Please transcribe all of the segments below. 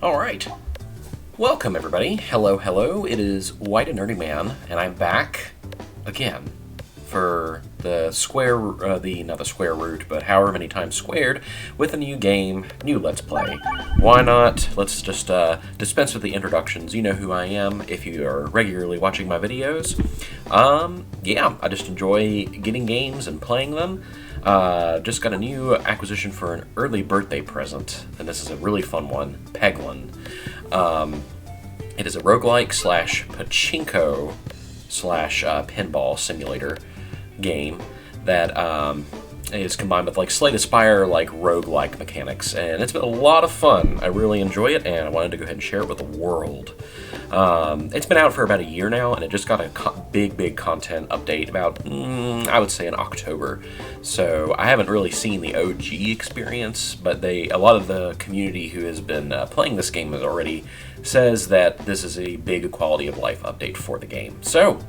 Alright, welcome everybody. Hello, hello, it is White and Nerdy Man, and I'm back again for the not the square root, but however many times squared, with a new game, new Let's Play. Why not? Let's just dispense with the introductions. You know who I am if you are regularly watching my videos. Yeah, I just enjoy getting games and playing them. Just got a new acquisition for an early birthday present, and this is a really fun one, Peglin. It is a roguelike slash pachinko slash pinball simulator game that is combined with like Slay the Spire, like roguelike mechanics, and it's been a lot of fun. I really enjoy it, and I wanted to go ahead and share it with the world. It's been out for about a year now, and it just got a big content update about, I would say in October. So I haven't really seen the OG experience, but a lot of the community who has been playing this game has already says that this is a big quality of life update for the game. So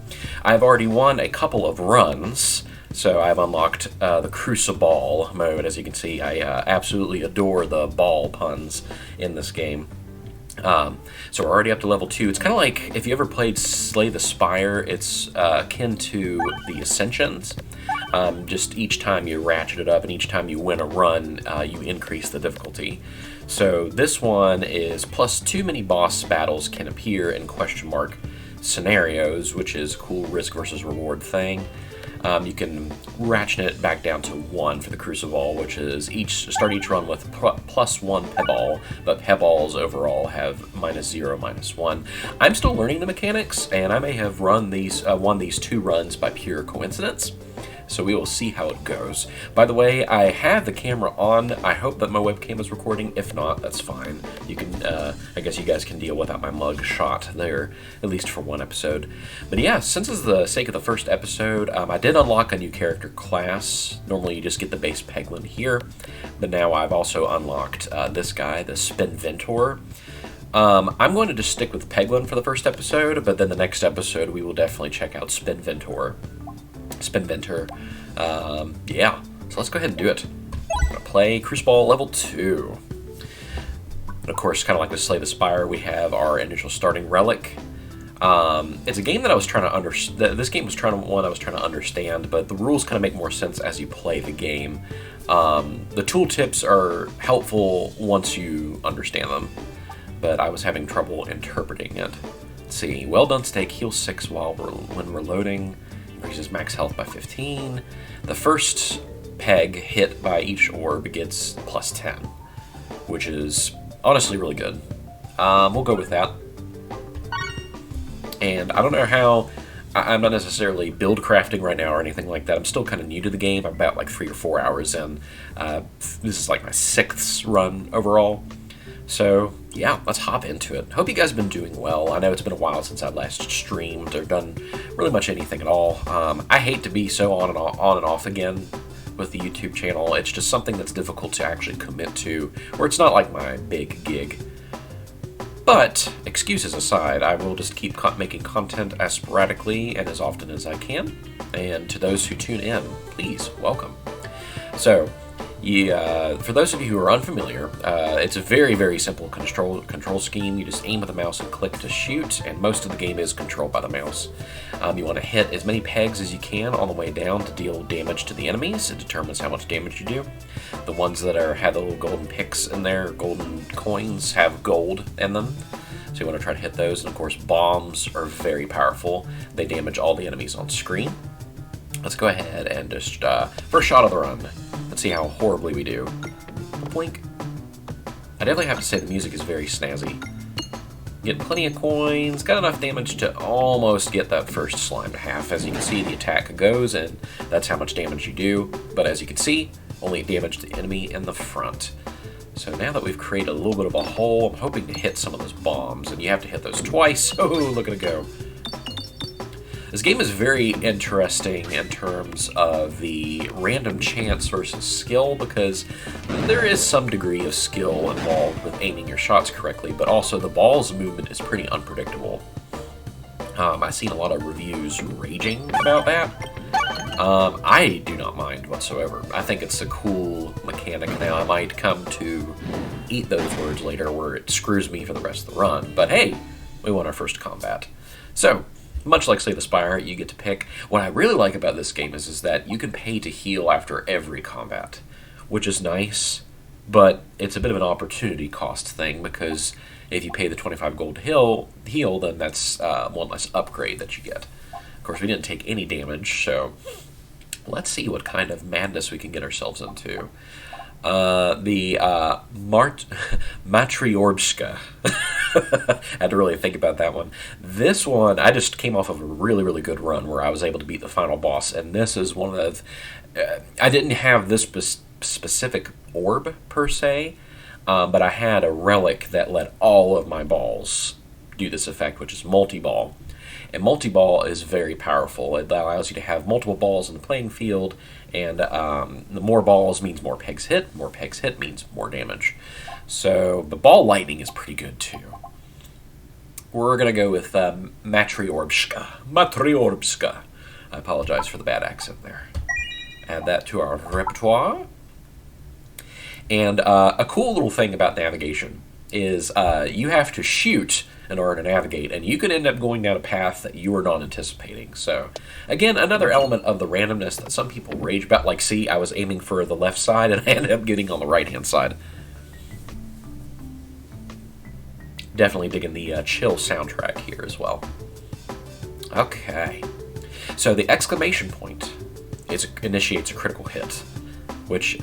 I've already won a couple of runs. So I've unlocked the Crucible mode. As you can see, I absolutely adore the ball puns in this game. So we're already up to level 2. It's kind of like, if you ever played Slay the Spire, it's akin to the Ascensions. Just each time you ratchet it up and each time you win a run, you increase the difficulty. So this one is plus 2 mini boss battles can appear in question mark scenarios, which is a cool risk versus reward thing. You can ratchet it back down to 1 for the Crucible, which is start each run with plus 1 Peball, but Pebballs overall have -0, -1. I'm still learning the mechanics, and I may have won these 2 runs by pure coincidence. So we will see how it goes. By the way, I have the camera on. I hope that my webcam is recording. If not, that's fine. You can, I guess you guys can deal without my mug shot there, at least for one episode. But yeah, since it's the sake of the first episode, I did unlock a new character class. Normally you just get the base Peglin here, but now I've also unlocked this guy, the Spinventor. I'm going to just stick with Peglin for the first episode, but then the next episode we will definitely check out Spinventor. Yeah, so let's go ahead and do it. I'm going to play Crucible level 2. And of course, kind of like with Slay the Spire, we have our initial starting relic. It's a game that I was trying to understand. This game was one I was trying to understand, but the rules kind of make more sense as you play the game. The tooltips are helpful once you understand them, but I was having trouble interpreting it. Let's see. Well done steak heals 6 when reloading. Increases max health by 15. The first peg hit by each orb gets plus 10, which is honestly really good. We'll go with that. And I don't know how, I'm not necessarily build crafting right now or anything like that. I'm still kind of new to the game. I'm about like 3 or 4 hours in. This is like my 6th run overall. So, yeah, let's hop into it. Hope you guys have been doing well. I know it's been a while since I last streamed or done really much anything at all. I hate to be so on and off again with the YouTube channel. It's just something that's difficult to actually commit to, or it's not like my big gig. But, excuses aside, I will just keep making content as sporadically and as often as I can. And to those who tune in, please, welcome. So, for those of you who are unfamiliar, it's a very simple control scheme. You just aim with the mouse and click to shoot, and most of the game is controlled by the mouse. You want to hit as many pegs as you can on the way down to deal damage to the enemies. It determines how much damage you do. The ones that have the little golden picks in there, golden coins, have gold in them. So you want to try to hit those, and of course bombs are very powerful. They damage all the enemies on screen. Let's go ahead and just, first shot of the run. Let's see how horribly we do. Blink. I definitely have to say the music is very snazzy. Getting plenty of coins, got enough damage to almost get that first slime to half. As you can see, the attack goes, and that's how much damage you do. But as you can see, only damage the enemy in the front. So now that we've created a little bit of a hole, I'm hoping to hit some of those bombs, and you have to hit those twice. Oh, look at it go. This game is very interesting in terms of the random chance versus skill, because there is some degree of skill involved with aiming your shots correctly, but also the ball's movement is pretty unpredictable. I've seen a lot of reviews raging about that. I do not mind whatsoever. I think it's a cool mechanic now. I might come to eat those words later where it screws me for the rest of the run. But hey, we won our first combat. So, much like Slay the Spire, you get to pick. What I really like about this game is that you can pay to heal after every combat, which is nice, but it's a bit of an opportunity cost thing, because if you pay the 25 gold to heal, then that's one less upgrade that you get. Of course, we didn't take any damage, so let's see what kind of madness we can get ourselves into. The Matryorbshka. I had to really think about that one. This one, I just came off of a really, really good run where I was able to beat the final boss, and this is one of the... I didn't have this specific orb, per se, but I had a relic that let all of my balls do this effect, which is multi-ball. And multi-ball is very powerful. It allows you to have multiple balls in the playing field, and the more balls means more pegs hit. More pegs hit means more damage. So the ball lightning is pretty good too. We're going to go with Matryorbshka. Matryorbshka. I apologize for the bad accent there. Add that to our repertoire. And a cool little thing about navigation is you have to shoot in order to navigate, and you can end up going down a path that you were not anticipating. So, again, another element of the randomness that some people rage about. Like, see, I was aiming for the left side, and I ended up getting on the right-hand side. Definitely digging the chill soundtrack here as well. Okay. So the exclamation point initiates a critical hit, which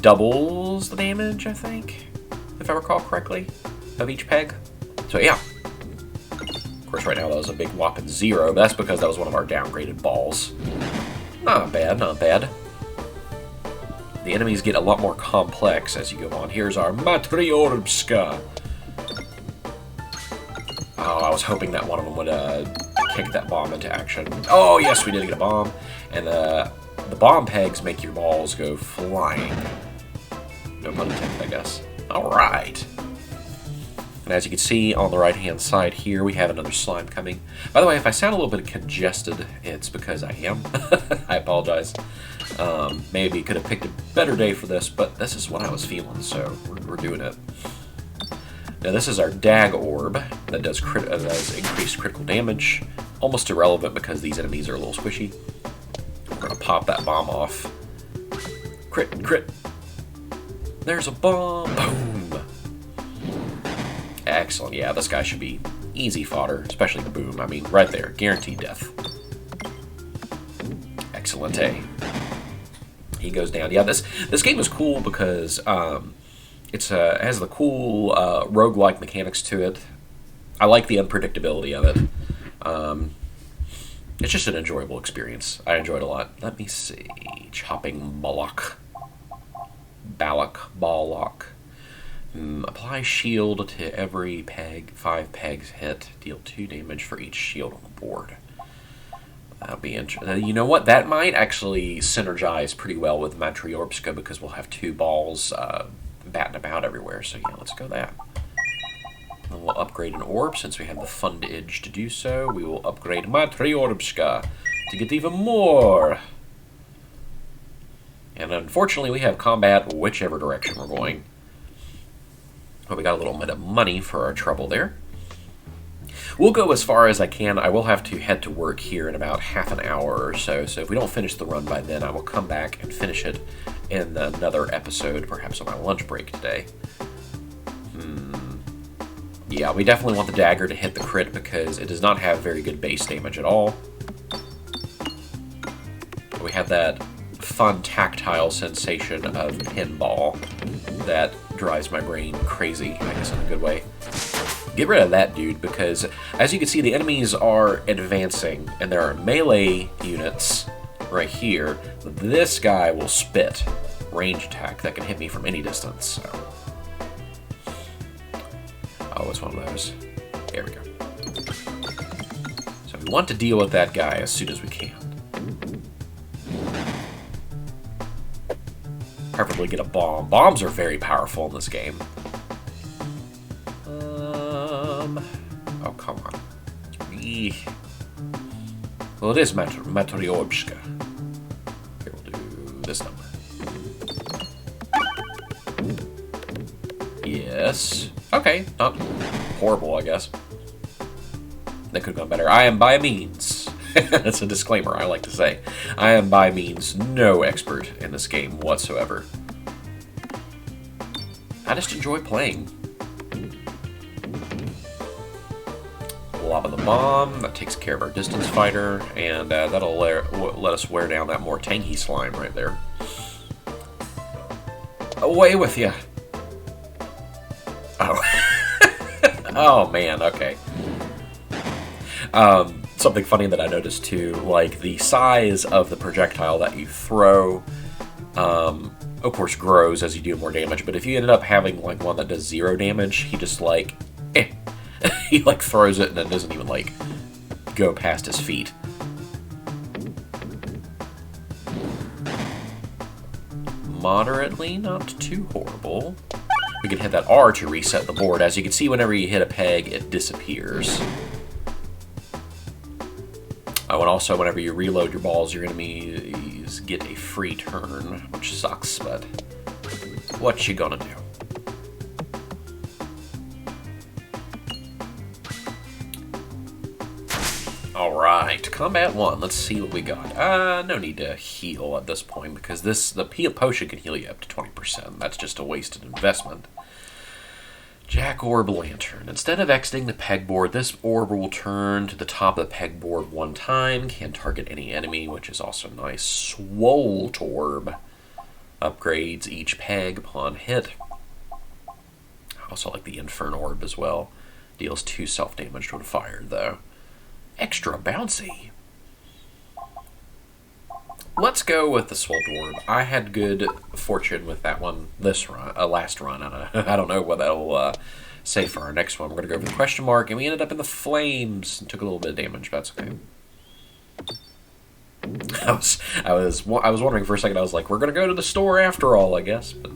doubles the damage, I think, if I recall correctly, of each peg. So yeah. Of course, right now that was a big whopping 0, but that's because that was one of our downgraded balls. Not bad, not bad. The enemies get a lot more complex as you go on. Here's our Matryorbshka. Oh, I was hoping that one of them would kick that bomb into action. Oh, yes, we did get a bomb. And the bomb pegs make your balls go flying. No pun intended, I guess. All right. And as you can see on the right-hand side here, we have another slime coming. By the way, if I sound a little bit congested, it's because I am. I apologize. Maybe could have picked a better day for this, but this is what I was feeling, so we're doing it. Now this is our Dag Orb that does increased critical damage. Almost irrelevant because these enemies are a little squishy. We're going to pop that bomb off. Crit, crit. There's a bomb. Boom. Excellent. Yeah, this guy should be easy fodder, especially the boom. I mean, right there. Guaranteed death. Excellent, eh? He goes down. Yeah, this game is cool because it has the cool roguelike mechanics to it. I like the unpredictability of it. It's just an enjoyable experience. I enjoyed it a lot. Let me see. Chopping Ballock. Apply shield to every peg. 5 pegs hit. Deal 2 damage for each shield on the board. That'll be interesting. You know what? That might actually synergize pretty well with Matryorbshka because we'll have 2 balls batting about everywhere. So yeah, let's go that. And we'll upgrade an orb since we have the fundage to do so. We will upgrade Matryorbshka to get even more. And unfortunately, we have combat whichever direction we're going. But we got a little bit of money for our trouble there. We'll go as far as I can. I will have to head to work here in about half an hour or so. So if we don't finish the run by then, I will come back and finish it in another episode, perhaps on my lunch break today. Yeah, we definitely want the dagger to hit the crit because it does not have very good base damage at all. We have that fun tactile sensation of pinball that drives my brain crazy, I guess in a good way. Get rid of that dude because, as you can see, the enemies are advancing, and there are melee units right here. This guy will spit range attack that can hit me from any distance. So. Oh, it's one of those. There we go. So we want to deal with that guy as soon as we can. Preferably get a bomb. Bombs are very powerful in this game. Oh, come on. Well, it is Matryorbshka. Here, we'll do this number. Yeah. this. Okay, not horrible, I guess. That could have gone better. I am by means, that's a disclaimer I like to say, I am by means no expert in this game whatsoever. I just enjoy playing. Lob of the bomb, that takes care of our distance fighter, and that'll let us wear down that more tanky slime right there. Away with you! Oh. Oh man, okay. Something funny that I noticed too, like the size of the projectile that you throw, of course grows as you do more damage, but if you ended up having like one that does 0 damage, he just like, he like throws it and then doesn't even like go past his feet. Moderately, not too horrible. We can hit that R to reset the board. As you can see, whenever you hit a peg, it disappears. Oh, and also whenever you reload your balls, your enemies get a free turn, which sucks, but what you gonna do? Alright, Combat 1. Let's see what we got. No need to heal at this point, because the potion can heal you up to 20%. That's just a wasted investment. Jack Orb Lantern. Instead of exiting the pegboard, this orb will turn to the top of the pegboard one time. Can target any enemy, which is also nice. Swolt Orb. Upgrades each peg upon hit. I also like the Inferno Orb as well. Deals 2 self-damage when fired, though. Extra bouncy. Let's go with the Swolt Orb. I had good fortune with that one this run, last run. I don't know what that'll say for our next one. We're going to go for the question mark, and we ended up in the flames and took a little bit of damage, but that's okay. I was wondering for a second. I was like, we're going to go to the store after all, I guess. But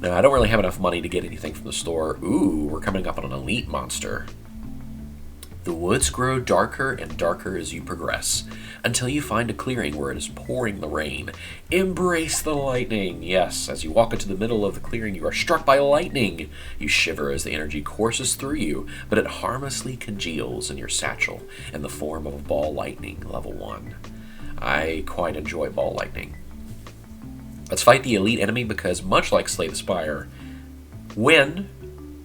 no, I don't really have enough money to get anything from the store. Ooh, we're coming up on an elite monster. The woods grow darker and darker as you progress, until you find a clearing where it is pouring the rain. Embrace the lightning! Yes, as you walk into the middle of the clearing, you are struck by lightning. You shiver as the energy courses through you, but it harmlessly congeals in your satchel in the form of a ball lightning, level 1. I quite enjoy ball lightning. Let's fight the elite enemy because, much like Slay the Spire, win,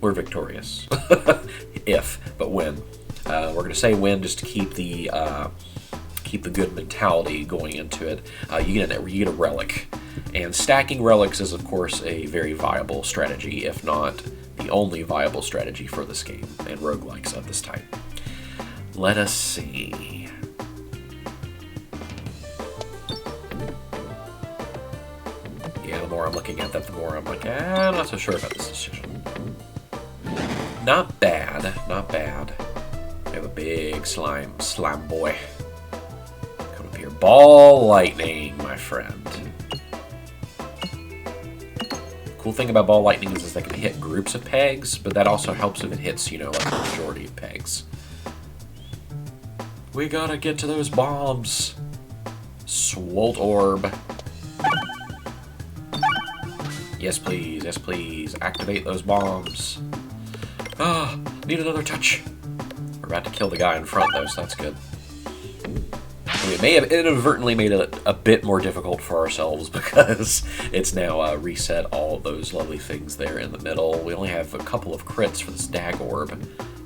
we're victorious. But win. We're going to say win just to keep the good mentality going into it. You get a relic, and stacking relics is of course a very viable strategy, if not the only viable strategy for this game and roguelikes of this type. Let us see. Yeah, the more I'm looking at that, the more I'm like, I'm not so sure about this decision. Not bad, not bad. We have a big slime boy. Come up here. Ball lightning, my friend. Cool thing about ball lightning is they can hit groups of pegs, but that also helps if it hits, like the majority of pegs. We gotta get to those bombs. Swolt Orb. Yes, please. Yes, please. Activate those bombs. Ah, need another touch. We're about to kill the guy in front, though, so that's good. We may have inadvertently made it a bit more difficult for ourselves because it's now reset all of those lovely things there in the middle. We only have a couple of crits for this Dag Orb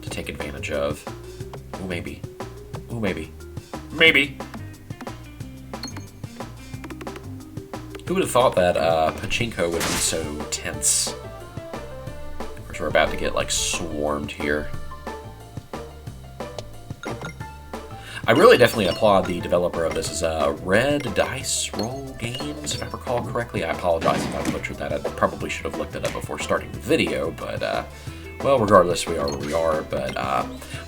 to take advantage of. Ooh, maybe. Ooh, maybe. Maybe! Who would have thought that Pachinko would be so tense? Of course, we're about to get, swarmed here. I really definitely applaud the developer of this. Is Red Dice Roll Games, if I recall correctly. I apologize if I butchered that. I probably should have looked it up before starting the video, but, well, regardless, we are where we are, but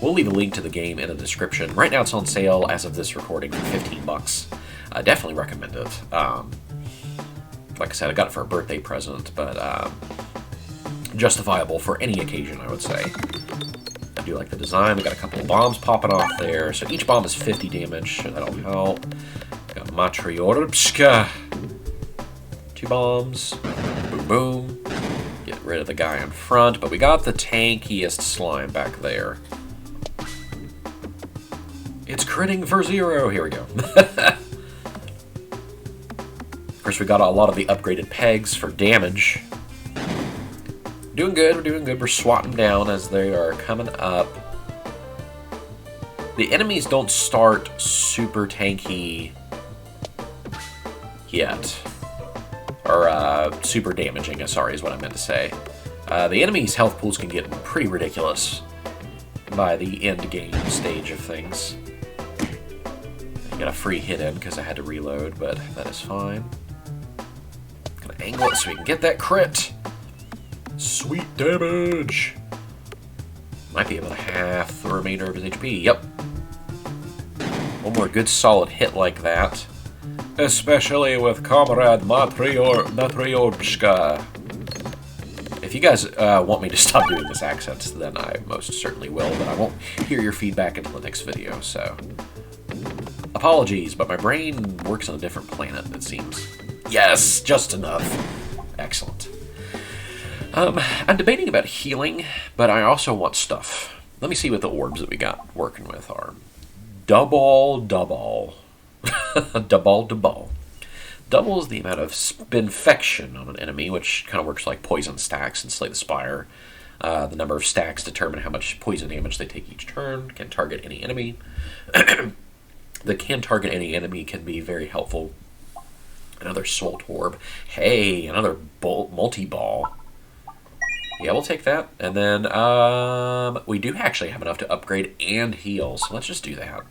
we'll leave a link to the game in the description. Right now it's on sale, as of this recording, for 15 bucks. I definitely recommend it. Like I said, I got it for a birthday present, but justifiable for any occasion, I would say. I do like the design. We got a couple of bombs popping off there. So each bomb is 50 damage. That'll help. Got Matryorbshka. 2 bombs. Boom, boom. Get rid of the guy in front, but we got the tankiest slime back there. It's critting for 0. Here we go. Of course, we got a lot of the upgraded pegs for damage. Doing good, we're doing good. We're swatting down as they are coming up. The enemies don't start super tanky yet. Or super damaging, sorry, is what I meant to say. The enemies' health pools can get pretty ridiculous by the end game stage of things. I got a free hit in because I had to reload, but that is fine. Gonna angle it so we can get that crit. Sweet damage! Might be able to half the remainder of his HP. Yep. One more good solid hit like that. Especially with Comrade Matryorbshka. If you guys want me to stop doing this accent, then I most certainly will, but I won't hear your feedback until the next video, so... Apologies, but my brain works on a different planet, it seems. Yes, just enough. Excellent. I'm debating about healing, but I also want stuff. Let me see what the orbs that we got working with are. Double. Double is the amount of spinfection on an enemy, which kind of works like poison stacks in Slay the Spire. The number of stacks determine how much poison damage they take each turn, can target any enemy. The can target any enemy can be very helpful. Another Swolt Orb. Hey, another multi-ball. Yeah, we'll take that. And then we do actually have enough to upgrade and heal, so let's just do that.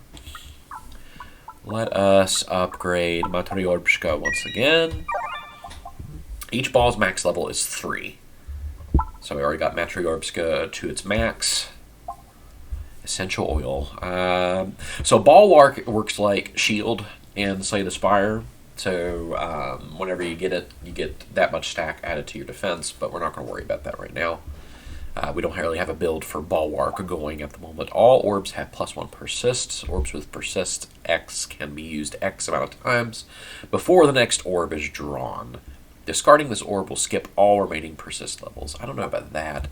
Let us upgrade Matryorbshka once again. Each ball's max level is 3. So we already got Matryorbshka to its max. Essential oil. So Bulwark works like shield in Slay the Spire. So whenever you get it, you get that much stack added to your defense, but we're not going to worry about that right now. We don't really have a build for Bulwark going at the moment. All orbs have +1 persist. Orbs with persist X can be used X amount of times before the next orb is drawn. Discarding this orb will skip all remaining persist levels. I don't know about that.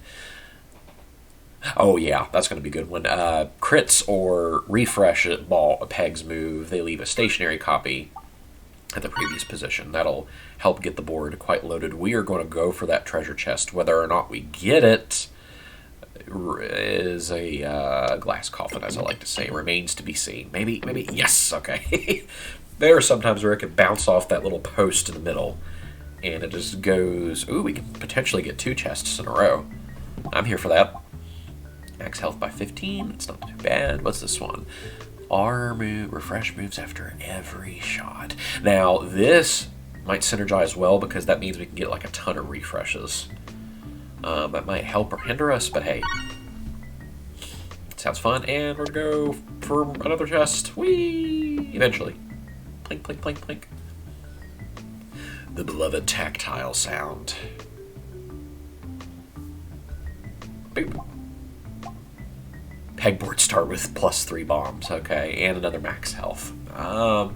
Oh yeah, that's going to be good. When crits or refresh pegs move, they leave a stationary copy at the previous position. That'll help get the board quite loaded. We are going to go for that treasure chest. Whether or not we get it is a glass coffin, as I like to say. Remains to be seen. Maybe, yes, okay. There are sometimes where it can bounce off that little post in the middle, and it just goes, ooh, we can potentially get 2 chests in a row. I'm here for that. Max health by 15, it's not too bad. What's this one? Refresh moves after every shot. Now, this might synergize well because that means we can get like a ton of refreshes. That might help or hinder us, but hey. Sounds fun, and we're gonna go for another chest. Whee! Eventually. Plink, plink, plink, plink. The beloved tactile sound. Boop. Pegboard start with +3 bombs, okay, and another max health. I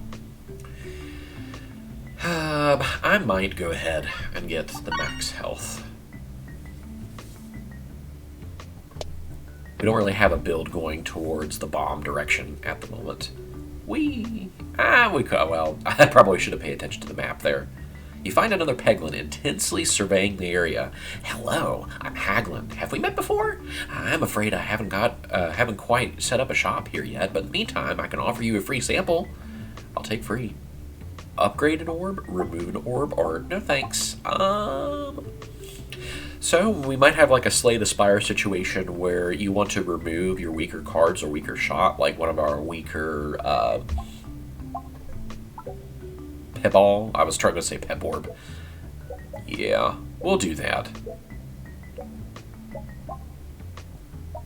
might go ahead and get the max health. We don't really have a build going towards the bomb direction at the moment. We could, well, I probably should have paid attention to the map there. You find another Peglin intensely surveying the area. Hello, I'm Haglin. Have we met before? I'm afraid I haven't quite set up a shop here yet, but in the meantime, I can offer you a free sample. I'll take free. Upgrade an orb, remove an orb, or no thanks. So we might have like a Slay the Spire situation where you want to remove your weaker cards or weaker shot, like one of our weaker Peball. I was trying to say Peborb. Yeah, we'll do that.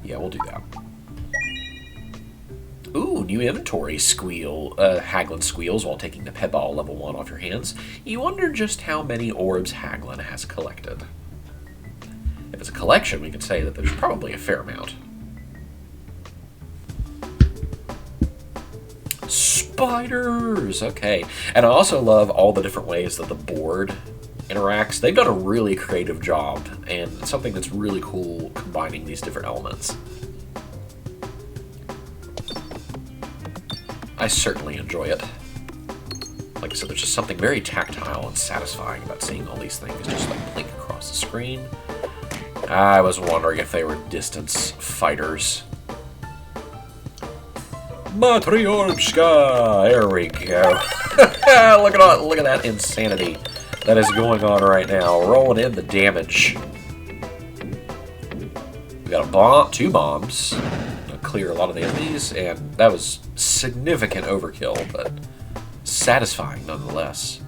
Yeah, we'll do that. Ooh, new inventory Haglin squeals while taking the Peball level 1 off your hands. You wonder just how many orbs Haglin has collected. If it's a collection, we can say that there's probably a fair amount. Spiders! Okay. And I also love all the different ways that the board interacts. They've done a really creative job, and something that's really cool combining these different elements. I certainly enjoy it. Like I said, there's just something very tactile and satisfying about seeing all these things just like blink across the screen. I was wondering if they were distance fighters. Matryorbshka! There we go. Look at that insanity that is going on right now. Rolling in the damage. We got a bomb, 2 bombs to clear a lot of the enemies, and that was significant overkill, but satisfying nonetheless.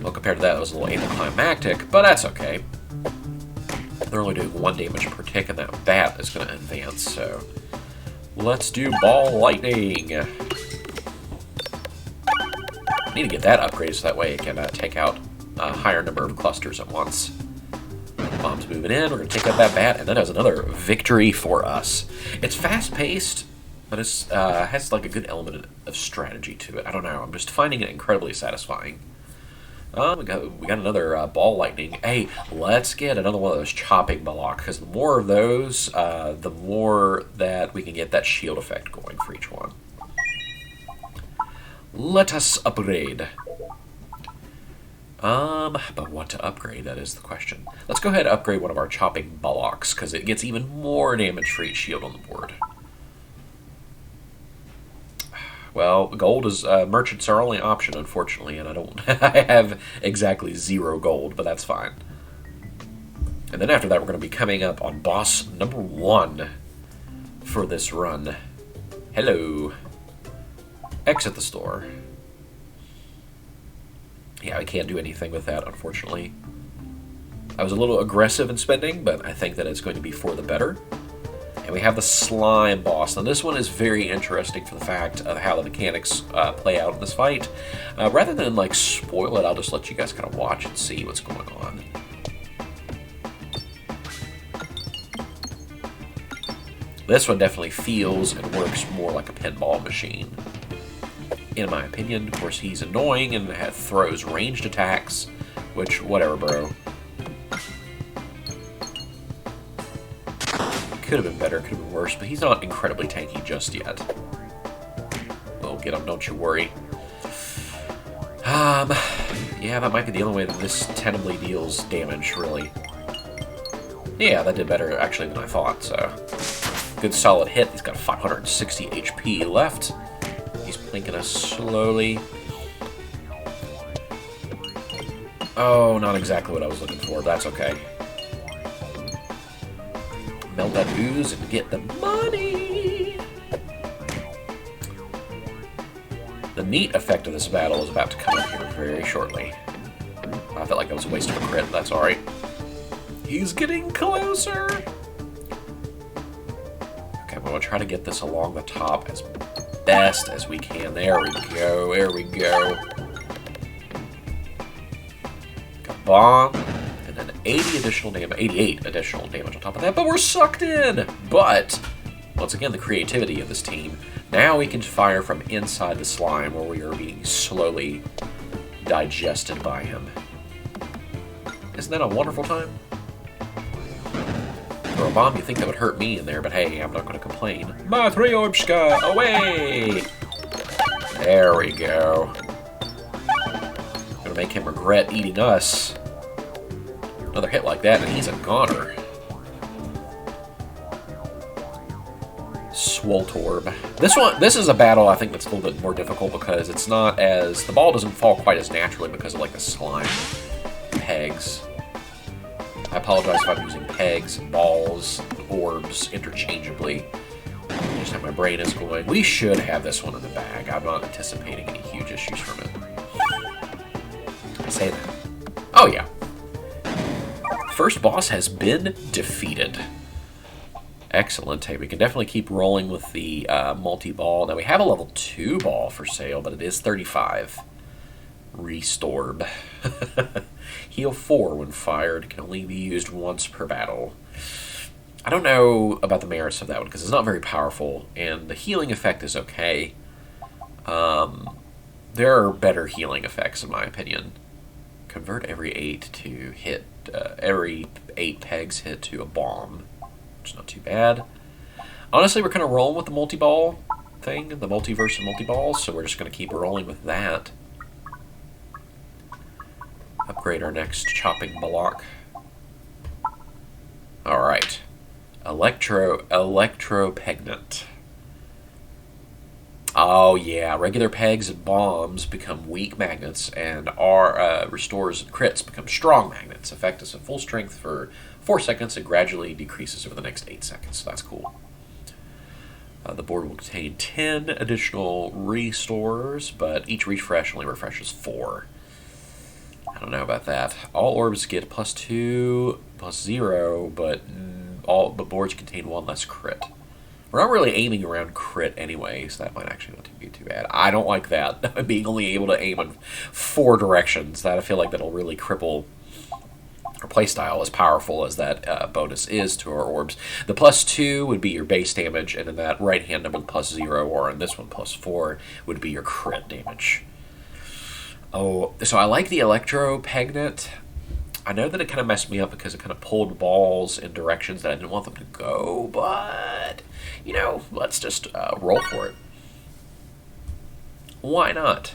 Well, compared to that, it was a little anticlimactic, but that's okay. They're only doing 1 damage per tick, and that bat is going to advance, so let's do ball lightning. Need to get that upgraded so that way it can take out a higher number of clusters at once. Bombs moving in, we're going to take out that bat, and that is another victory for us. It's fast-paced, but it has like a good element of strategy to it. I don't know, I'm just finding it incredibly satisfying. We got another ball lightning. Hey, let's get another one of those chopping block, because the more of those, the more that we can get that shield effect going for each one. Let us upgrade. But what to upgrade, that is the question. Let's go ahead and upgrade one of our chopping bullocks, because it gets even more damage for each shield on the board. Well, gold is, merchants are only option, unfortunately, and I have exactly 0 gold, but that's fine. And then after that, we're going to be coming up on boss number 1 for this run. Hello. Exit the store. Yeah, I can't do anything with that, unfortunately. I was a little aggressive in spending, but I think that it's going to be for the better. And we have the slime boss. Now this one is very interesting for the fact of how the mechanics play out in this fight. Rather than like spoil it, I'll just let you guys kind of watch and see what's going on. This one definitely feels and works more like a pinball machine, in my opinion. Of course, he's annoying and throws ranged attacks, which, whatever, bro. Could have been better, could have been worse, but he's not incredibly tanky just yet. We'll get him, don't you worry. Yeah, that might be the only way that this tenably deals damage, really. Yeah, that did better, actually, than I thought, so. Good solid hit. He's got 560 HP left. He's plinking us slowly. Oh, not exactly what I was looking for. That's okay. Melt that ooze and get the money! The neat effect of this battle is about to come up here very shortly. I felt like that was a waste of a crit. That's alright. He's getting closer! Okay, I'm going to try to get this along the top as best as we can. There we go. There we go. Got a bomb. And then 80 additional damage, 88 additional damage on top of that, but we're sucked in! But, once again, the creativity of this team. Now we can fire from inside the slime where we are being slowly digested by him. Isn't that a wonderful time? For a bomb, you think that would hurt me in there, but hey, I'm not going to complain. Matryorbshka, away! There we go. Gonna make him regret eating us. Another hit like that, and he's a goner. Swoltorb. This is a battle I think that's a little bit more difficult because it's not as... the ball doesn't fall quite as naturally because of like the slime pegs. I apologize if I'm using pegs, balls, orbs interchangeably. Just how my brain is going. We should have this one in the bag. I'm not anticipating any huge issues from it. I say that. Oh yeah. First boss has been defeated. Excellent. Hey, we can definitely keep rolling with the multi-ball. Now, we have a level 2 ball for sale, but it is 35. Restorb. Heal 4 when fired. Can only be used once per battle. I don't know about the merits of that one, because it's not very powerful, and the healing effect is okay. There are better healing effects, in my opinion. Convert every 8 to hit, every 8 pegs hit to a bomb, which is not too bad. Honestly, we're kind of rolling with the multi-ball thing, the multiverse of multi-balls, so we're just going to keep rolling with that. Upgrade our next chopping block. Alright. Electro-Pegnant. Oh yeah, regular pegs and bombs become weak magnets, and our restores and crits become strong magnets. Effect is at full strength for 4 seconds and gradually decreases over the next 8 seconds, so that's cool. The board will contain 10 additional restores, but each refresh only refreshes 4. I don't know about that. All orbs get +2, +0, but all the boards contain 1 less crit. We're not really aiming around crit anyway, so that might actually not be too bad. I don't like that, being only able to aim in 4 directions. That I feel like that'll really cripple our playstyle, as powerful as that bonus is to our orbs. The +2 would be your base damage, and in that right-hand number, the +0, or in this one, +4, would be your crit damage. Oh, so I like the Electro-Pegnant. I know that it kind of messed me up because it kind of pulled balls in directions that I didn't want them to go, but, you know, let's just roll for it. Why not?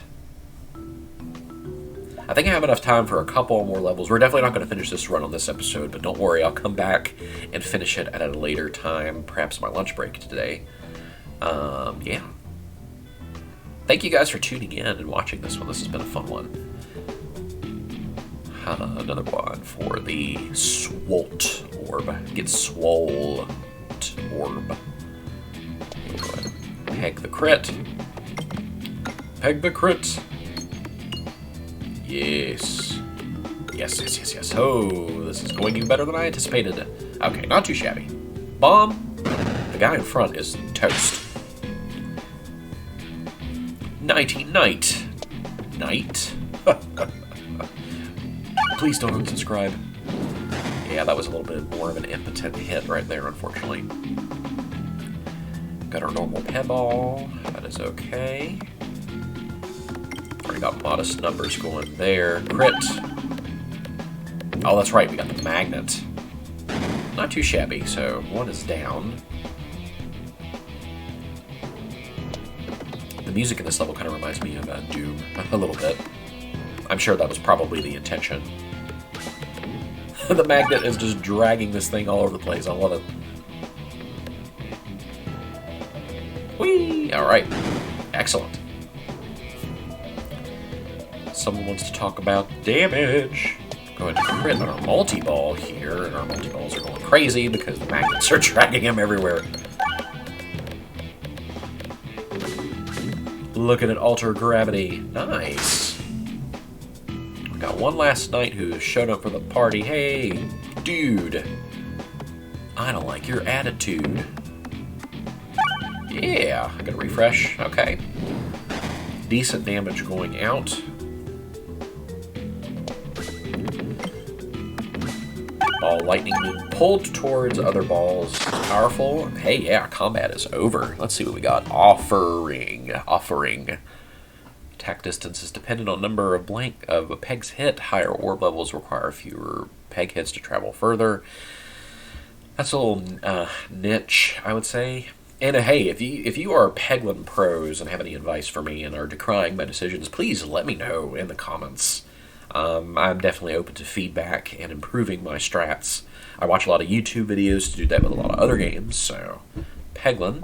I think I have enough time for a couple more levels. We're definitely not going to finish this run on this episode, but don't worry, I'll come back and finish it at a later time, perhaps my lunch break today. Yeah. Thank you guys for tuning in and watching this one. This has been a fun one. Another one for the Swolt Orb. Get Swolt Orb. We'll go ahead and peg the crit. Peg the crit. Yes. Yes, yes, yes, yes. Oh, this is going even better than I anticipated. Okay, not too shabby. Bomb. The guy in front is toast. Nighty night. Night? Please don't unsubscribe. Yeah, that was a little bit more of an impotent hit right there, unfortunately. Got our normal pedball. That is okay. Already got modest numbers going there. Crit. Oh, that's right, we got the magnet. Not too shabby, so 1 is down. The music in this level kind of reminds me of Doom a little bit. I'm sure that was probably the intention. The magnet is just dragging this thing all over the place. I love it. Whee! Alright. Excellent. Someone wants to talk about damage. Go ahead and crit on our multi-ball here, and our multi-balls are going crazy because the magnets are dragging him everywhere. Look at it alter gravity. Nice. We got one last knight who showed up for the party. Hey, dude. I don't like your attitude. Yeah, I got a refresh. Okay. Decent damage going out. Ball lightning being pulled towards other balls. Powerful. Hey, yeah, combat is over. Let's see what we got. Offering. Attack distance is dependent on number of pegs hit. Higher orb levels require fewer peg hits to travel further. That's a little niche, I would say. And hey, if you are Peglin pros and have any advice for me and are decrying my decisions, please let me know in the comments. I'm definitely open to feedback and improving my strats. I watch a lot of YouTube videos to do that with a lot of other games, so Peglin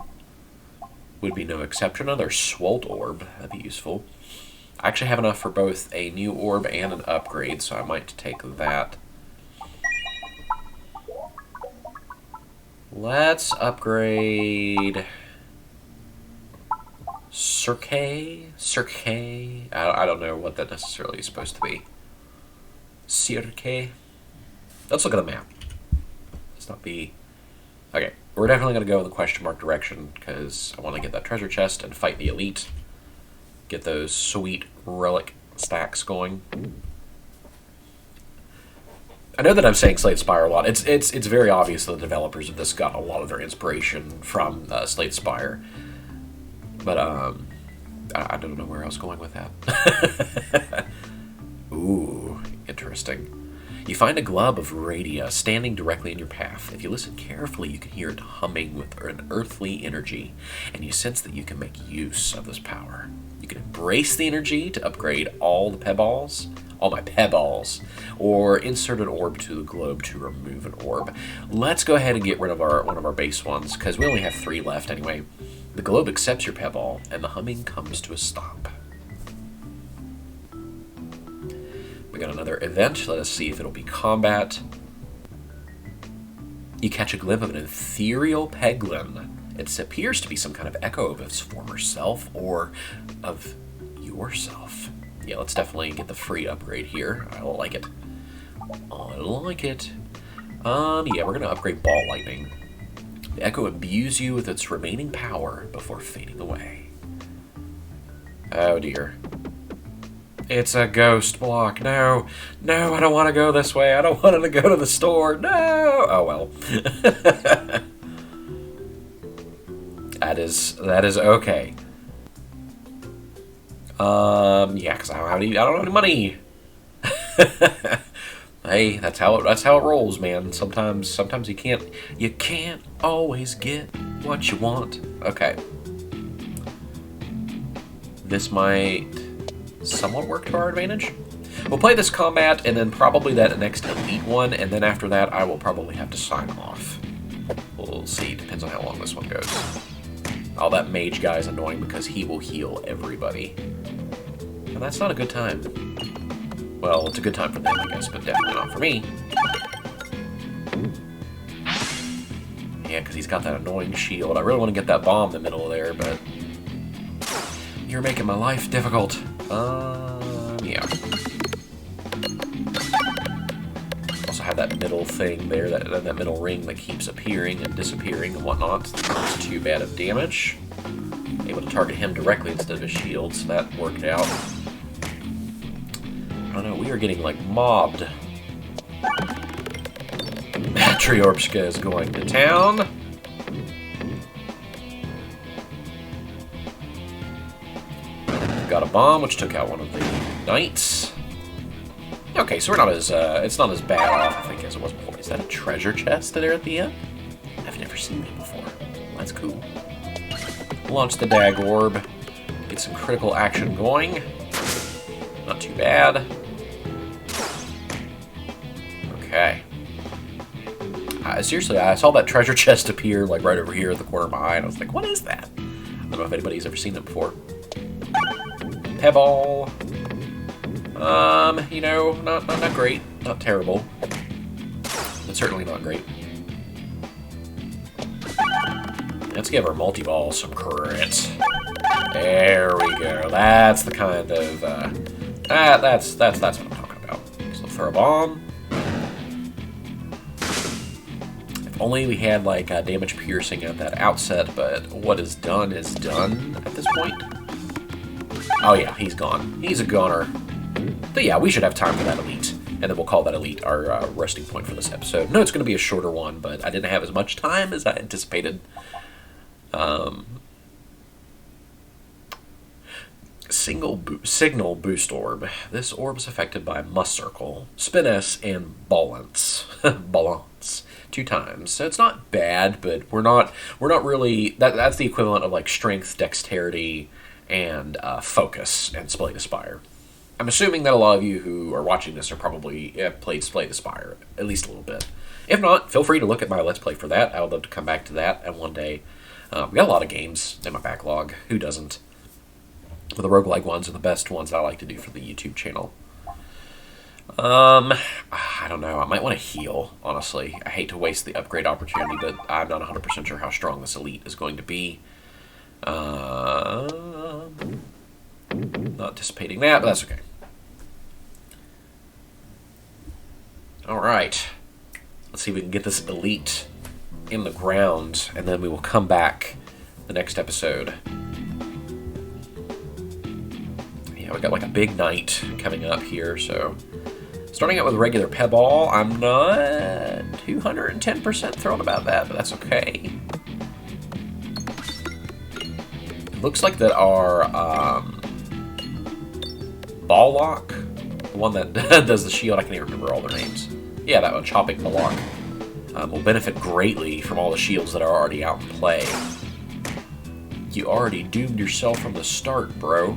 would be no exception. Another Swolt Orb, that'd be useful. I actually have enough for both a new orb and an upgrade, so I might take that. Let's upgrade Cirque. I don't know what that necessarily is supposed to be. Cirque. Let's look at the map. Let's not be... Okay, we're definitely going to go in the question mark direction because I want to get that treasure chest and fight the elite. Get those sweet relic stacks going. I know that I'm saying Slade Spire a lot. It's very obvious that the developers of this got a lot of their inspiration from Slade Spire. But I don't know where I was going with that. Ooh, interesting. You find a glob of radia standing directly in your path. If you listen carefully, you can hear it humming with an earthly energy, and you sense that you can make use of this power. You can embrace the energy to upgrade all my Peballs, or insert an orb to the globe to remove an orb. Let's go ahead and get rid of one of our base ones, because we only have 3 left anyway. The globe accepts your Peball, and the humming comes to a stop. We got another event. Let us see if it'll be combat. You catch a glimpse of an ethereal Peglin. It appears to be some kind of echo of its former self, or of yourself. Yeah, let's definitely get the free upgrade here. I like it. I like it. Yeah, we're gonna upgrade Ball Lightning. The echo imbues you with its remaining power before fading away. Oh dear. It's a ghost block. No, I don't want to go this way. I don't want to go to the store. No. Oh well. That is okay. Yeah, because I don't have any money. Hey, that's how it rolls, man. Sometimes you can't always get what you want. Okay. This might somewhat work to our advantage. We'll play this combat, and then probably that next elite one, and then after that, I will probably have to sign off. We'll see. Depends on how long this one goes. Oh, that mage guy is annoying because he will heal everybody. And that's not a good time. Well, it's a good time for them, I guess, but definitely not for me. Yeah, because he's got that annoying shield. I really want to get that bomb in the middle of there, but you're making my life difficult. Yeah. Also have that middle thing there, that middle ring that keeps appearing and disappearing and whatnot. Not too bad of damage. Able to target him directly instead of his shield, so that worked out. I don't know, we are getting, like, mobbed. Matryorbshka is going to town. Got a bomb, which took out one of the knights. Okay, so we're not as, it's not as bad off, I think, as it was before. Is that a treasure chest there at the end? I've never seen it before. That's cool. Launch the Dag Orb. Get some critical action going. Not too bad. Okay. Seriously, I saw that treasure chest appear, like, right over here at the corner behind. I was like, what is that? I don't know if anybody's ever seen it before. Pebble. You know, not great. Not terrible. But certainly not great. Let's give our multi-ball some crit. There we go. That's the kind of, that's what I'm talking about. So throw a bomb. If only we had, like, damage piercing at that outset, but what is done at this point. Oh yeah, he's gone. He's a goner. But yeah, we should have time for that elite. And then we'll call that elite our resting point for this episode. No, it's going to be a shorter one, but I didn't have as much time as I anticipated. Signal Boost Orb. This orb is affected by Must Circle, Spin S, and Balance. Balance. 2 times. So it's not bad, but we're not really... That's the equivalent of, like, Strength, Dexterity, and Focus, and Slay the Spire. I'm assuming that a lot of you who are watching this are probably played Slay the Spire, at least a little bit. If not, feel free to look at my Let's Play for that. I would love to come back to that at one day. We got a lot of games in my backlog. Who doesn't? But the roguelike ones are the best ones that I like to do for the YouTube channel. I don't know. I might want to heal, honestly. I hate to waste the upgrade opportunity, but I'm not 100% sure how strong this elite is going to be. Not anticipating that, but that's okay. Alright. Let's see if we can get this elite in the ground, and then we will come back the next episode. Yeah, we got like a big knight coming up here, so... Starting out with regular Peball, I'm not 210% thrilled about that, but that's okay. It looks like that our ball lock, the one that does the shield. I can't even remember all their names. Yeah, that one, chopping the lock, will benefit greatly from all the shields that are already out in play. You already doomed yourself from the start, bro.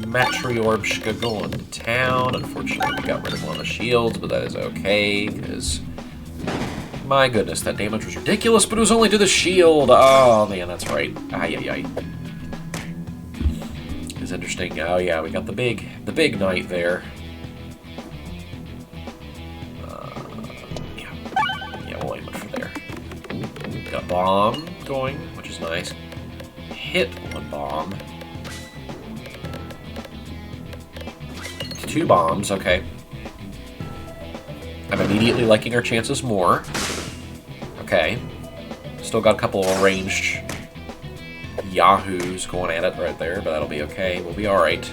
Matryorbshka going to town. Unfortunately, we got rid of one of the shields, but that is okay, because... my goodness, that damage was ridiculous, but it was only to the shield. Oh, man, that's right. Ay. It's interesting. Oh, yeah, we got the big knight there. Yeah, we'll aim it for there. Got a bomb going, which is nice. Hit one bomb. 2 bombs, okay. I'm immediately liking our chances more. Okay. Still got a couple of ranged yahoos going at it right there, but that'll be okay. We'll be alright.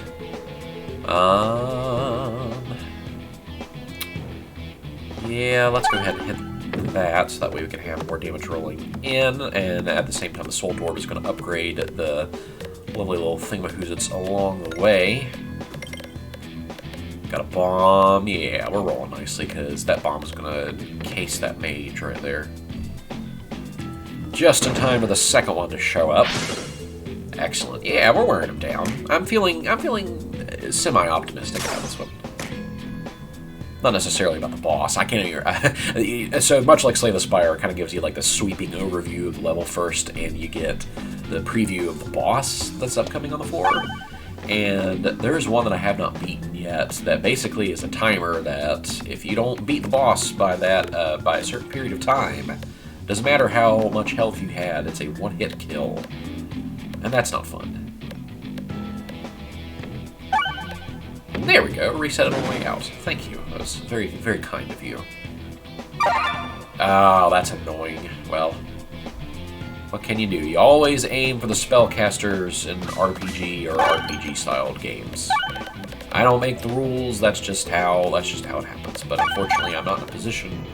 Yeah, let's go ahead and hit that, so that way we can have more damage rolling in, and at the same time the Soul Orb is going to upgrade the lovely little thingamahoozits along the way. Got a bomb. Yeah, we're rolling nicely, because that bomb is going to case that mage right there. Just in time for the second one to show up. Excellent. Yeah, we're wearing him down. I'm feeling semi-optimistic about this one. Not necessarily about the boss. I can't hear. So much like Slay the Spire, it kind of gives you like the sweeping overview of the level first, and you get the preview of the boss that's upcoming on the floor. And there's one that I have not beaten yet that basically is a timer that if you don't beat the boss by by a certain period of time, doesn't matter how much health you had, it's a one-hit kill. And that's not fun. There we go, reset it on the way out. Thank you, that was very, very kind of you. Oh, that's annoying. Well, what can you do? You always aim for the spellcasters in RPG or RPG-styled games. I don't make the rules, that's just how it happens. But unfortunately, I'm not in a position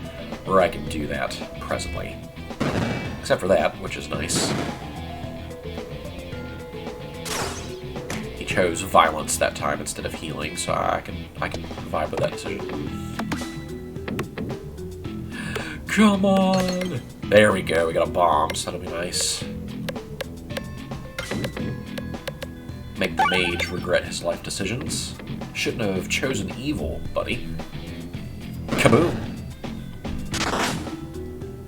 where I can do that presently. Except for that, which is nice. He chose violence that time instead of healing, so I can vibe with that decision. Come on! There we go, we got a bomb, so that'll be nice. Make the mage regret his life decisions. Shouldn't have chosen evil, buddy. Kaboom!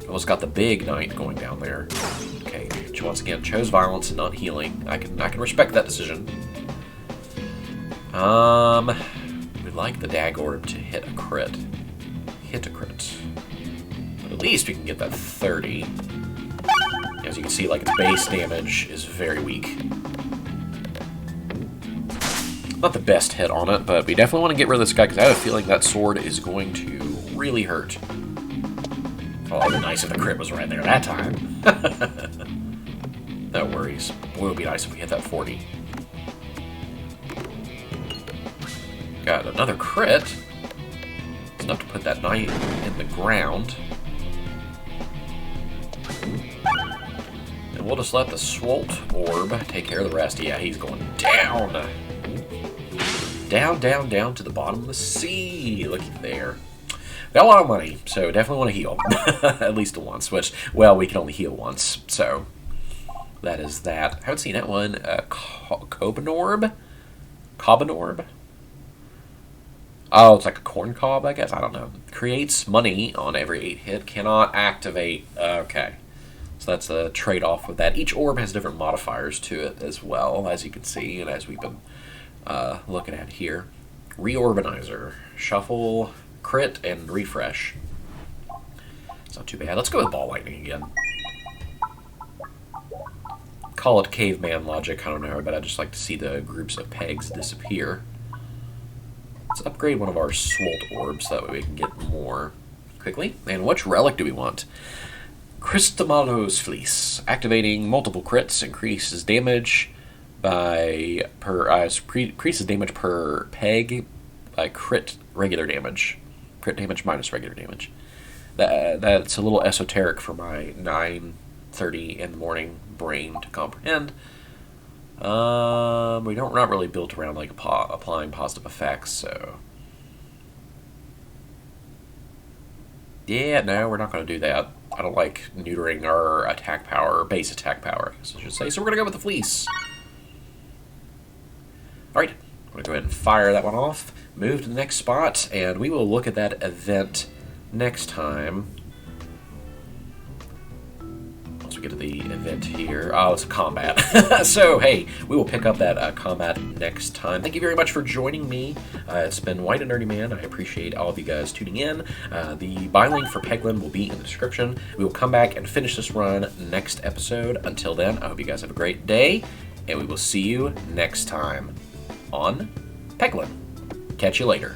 Almost got the big knight going down there. Okay, once again, chose violence and not healing. I can respect that decision. We'd like the Dag Orb to hit a crit. Hit a crit. But at least we can get that 30. As you can see, like, its base damage is very weak. Not the best hit on it, but we definitely want to get rid of this guy, because I have a feeling that sword is going to really hurt. Oh, it would be nice if the crit was right there that time. No worries. Boy, it would be nice if we hit that 40. Got another crit. It's enough to put that knight in the ground. And we'll just let the Swolt Orb take care of the rest. Yeah, he's going down. Down, down, down to the bottom of the sea. Looky there. Got a lot of money, so definitely want to heal. At least once, which, well, we can only heal once, so that is that. I haven't seen that one. Cobanorb? Cobanorb? Oh, it's like a corn cob, I guess. I don't know. Creates money on every 8 hit. Cannot activate. Okay. So that's a trade-off with that. Each orb has different modifiers to it as well, as you can see, and as we've been looking at here. Reorbanizer. Shuffle, crit, and refresh. It's not too bad. Let's go with Ball Lightning again. Call it caveman logic, I don't know, but I just like to see the groups of pegs disappear. Let's upgrade one of our Swolt Orbs, that way we can get more quickly. And which relic do we want? Christomalo's Fleece. Activating multiple crits increases damage by increases damage per peg by crit regular damage. Crit damage minus regular damage. That's a little esoteric for my 9:30 in the morning brain to comprehend. We're not really built around like applying positive effects, so yeah, no, we're not going to do that. I don't like neutering our attack power, base attack power, I should say. So we're going to go with the fleece. All right, I'm going to go ahead and fire that one off. Move to the next spot, and we will look at that event next time. Once we get to the event here. Oh, it's a combat. So, hey, we will pick up that combat next time. Thank you very much for joining me. It's been White and Nerdy Man. I appreciate all of you guys tuning in. The buy link for Peglin will be in the description. We will come back and finish this run next episode. Until then, I hope you guys have a great day, and we will see you next time on Peglin. Catch you later.